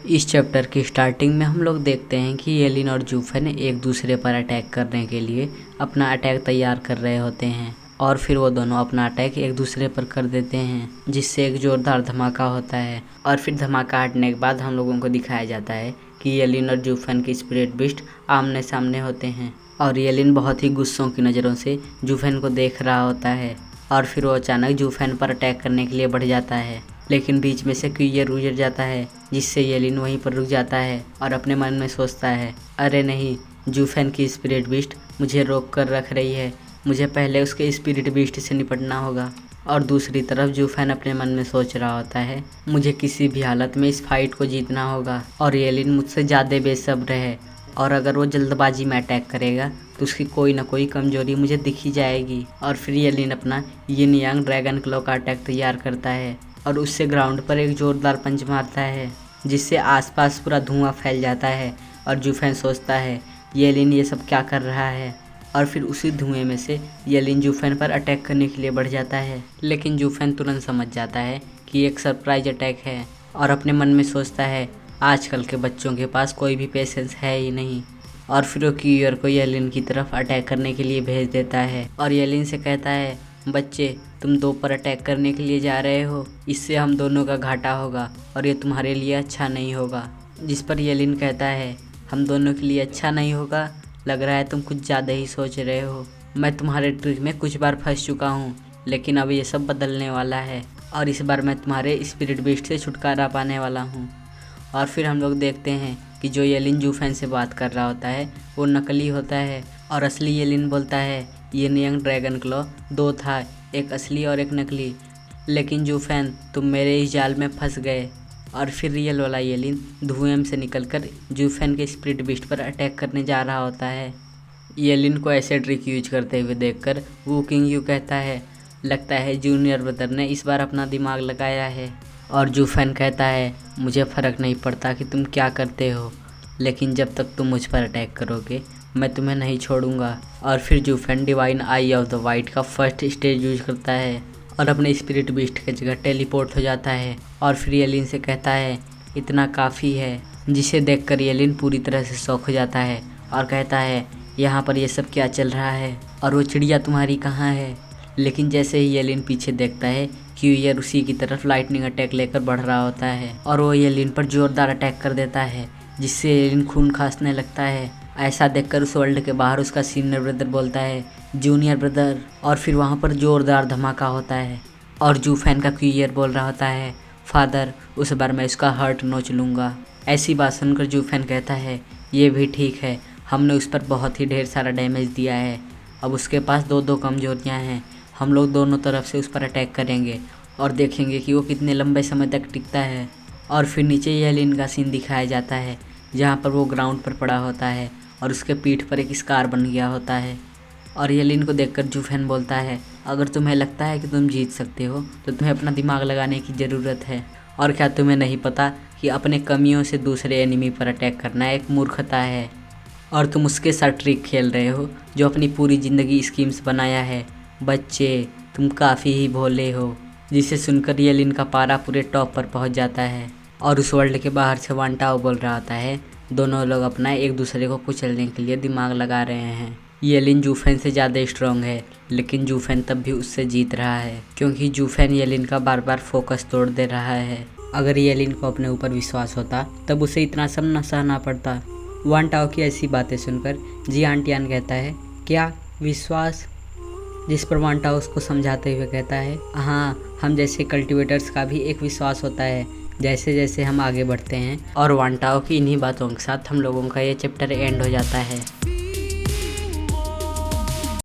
इस चैप्टर की स्टार्टिंग में हम लोग देखते हैं कि येलिन और जूफेन एक दूसरे पर अटैक करने के लिए अपना अटैक तैयार कर रहे होते हैं और फिर वो दोनों अपना अटैक एक दूसरे पर कर देते हैं, जिससे एक जोरदार धमाका होता है। और फिर धमाका हटने के बाद हम लोगों को दिखाया जाता है कि येलिन और जूफेन की स्पिरिट बीस्ट आमने सामने होते हैं और येलिन बहुत ही गुस्सों की नज़रों से जूफेन को देख रहा होता है और फिर वो अचानक जूफेन पर अटैक करने के लिए बढ़ जाता है, लेकिन बीच में से क्यूयर गुजर जाता है, जिससे येलिन वहीं पर रुक जाता है और अपने मन में सोचता है, अरे नहीं, जूफेन की स्पिरिट बीस्ट मुझे रोक कर रख रही है, मुझे पहले उसके स्पिरिट बीस्ट से निपटना होगा। और दूसरी तरफ जूफेन अपने मन में सोच रहा होता है, मुझे किसी भी हालत में इस फाइट को जीतना होगा और येलिन मुझसे ज़्यादा बेसब्र है और अगर वो जल्दबाजी में अटैक करेगा तो उसकी कोई ना कोई कमजोरी मुझे दिख ही जाएगी। और फिर येलिन अपना यिन यांग ड्रैगन क्लॉ का अटैक तैयार करता है और उससे ग्राउंड पर एक जोरदार पंच मारता है, जिससे आसपास पूरा धुआं फैल जाता है और जूफेन सोचता है येलिन ये सब क्या कर रहा है। और फिर उसी धुएं में से येलिन जूफेन पर अटैक करने के लिए बढ़ जाता है, लेकिन जूफेन तुरंत समझ जाता है कि एक सरप्राइज अटैक है और अपने मन में सोचता है आजकल के बच्चों के पास कोई भी पेशेंस है ही नहीं। और फिर वो क्यूयर को येलिन की तरफ अटैक करने के लिए भेज देता है और येलिन से कहता है, बच्चे तुम दो पर अटैक करने के लिए जा रहे हो, इससे हम दोनों का घाटा होगा और ये तुम्हारे लिए अच्छा नहीं होगा। जिस पर येलिन कहता है, हम दोनों के लिए अच्छा नहीं होगा, लग रहा है तुम कुछ ज़्यादा ही सोच रहे हो, मैं तुम्हारे ट्रिक में कुछ बार फंस चुका हूँ, लेकिन अब ये सब बदलने वाला है और इस बार मैं तुम्हारे स्पिरिट बीस्ट से छुटकारा पाने वाला हूँ। और फिर हम लोग देखते हैं कि जो येलिन जूफेन से बात कर रहा होता है वो नकली होता है और असली येलिन बोलता है, यिन यांग ड्रैगन क्लॉ दो था, एक असली और एक नकली, लेकिन जूफेन तुम मेरे इस जाल में फंस गए। और फिर रियल वाला येलिन धुएं से निकलकर जूफेन के स्पिरिट बीस्ट पर अटैक करने जा रहा होता है। येलिन को ऐसे ट्रिक यूज करते हुए देखकर वू किंग यू कहता है, लगता है जूनियर ब्रदर ने इस बार अपना दिमाग लगाया है। और जूफेन कहता है, मुझे फ़र्क नहीं पड़ता कि तुम क्या करते हो, लेकिन जब तक तुम मुझ पर अटैक करोगे मैं तुम्हें नहीं छोड़ूंगा। और फिर जूफेन divine eye of the white का फर्स्ट स्टेज यूज करता है और अपने स्पिरिट बीस्ट की जगह टेलीपोर्ट हो जाता है और फिर येलिन से कहता है, इतना काफ़ी है, जिसे देखकर येलिन पूरी तरह से शॉक हो जाता है और कहता है, यहाँ पर ये सब क्या चल रहा है और वो चिड़िया तुम्हारी कहाँ है। लेकिन जैसे ही येलिन पीछे देखता है, क्यूयर उसी की तरफ लाइटनिंग अटैक लेकर बढ़ रहा होता है और वो येलिन पर जोरदार अटैक कर देता है, जिससे येलिन खून खांसने लगता है। ऐसा देखकर उस वर्ल्ड के बाहर उसका सीनियर ब्रदर बोलता है, जूनियर ब्रदर। और फिर वहाँ पर जोरदार धमाका होता है और जूफेन का क्यूयर बोल रहा होता है, फादर उस बार मैं उसका हार्ट नोच लूँगा। ऐसी बात सुनकर जूफेन कहता है, ये भी ठीक है, हमने उस पर बहुत ही ढेर सारा डैमेज दिया है, अब उसके पास दो कमजोरियाँ हैं, हम लोग दोनों तरफ से उस पर अटैक करेंगे और देखेंगे कि वो कितने लंबे समय तक टिकता है। और फिर नीचे येलिन का सीन दिखाया जाता है, जहाँ पर वो ग्राउंड पर पड़ा होता है और उसके पीठ पर एक स्कार बन गया होता है। और येलिन को देखकर जूफेन बोलता है, अगर तुम्हें लगता है कि तुम जीत सकते हो तो तुम्हें अपना दिमाग लगाने की ज़रूरत है, और क्या तुम्हें नहीं पता कि अपने कमियों से दूसरे एनिमी पर अटैक करना एक मूर्खता है और तुम उसके साथ ट्रिक खेल रहे हो जो अपनी पूरी ज़िंदगी स्कीम्स बनाया है। बच्चे तुम काफ़ी ही भोले हो। जिसे सुनकर येलिन का पारा पूरे टॉप पर पहुंच जाता है और उस वर्ल्ड के बाहर से वान टाओ बोल रहा होता है, दोनों लोग अपना एक दूसरे को कुचलने के लिए दिमाग लगा रहे हैं। येलिन जूफेन से ज़्यादा स्ट्रॉन्ग है, लेकिन जूफेन तब भी उससे जीत रहा है क्योंकि जूफेन येलिन का बार बार फोकस तोड़ दे रहा है। अगर येलिन को अपने ऊपर विश्वास होता तब उसे इतना सब न सहना पड़ता। वान टाओ की ऐसी बातें सुनकर जी आंटियान कहता है, क्या विश्वास? जिस पर वान टाओ उसको समझाते हुए कहता है, हाँ, हम जैसे कल्टिवेटर्स का भी एक विश्वास होता है जैसे जैसे हम आगे बढ़ते हैं। और वान टाओ की इन्हीं बातों के साथ हम लोगों का ये चैप्टर एंड हो जाता है।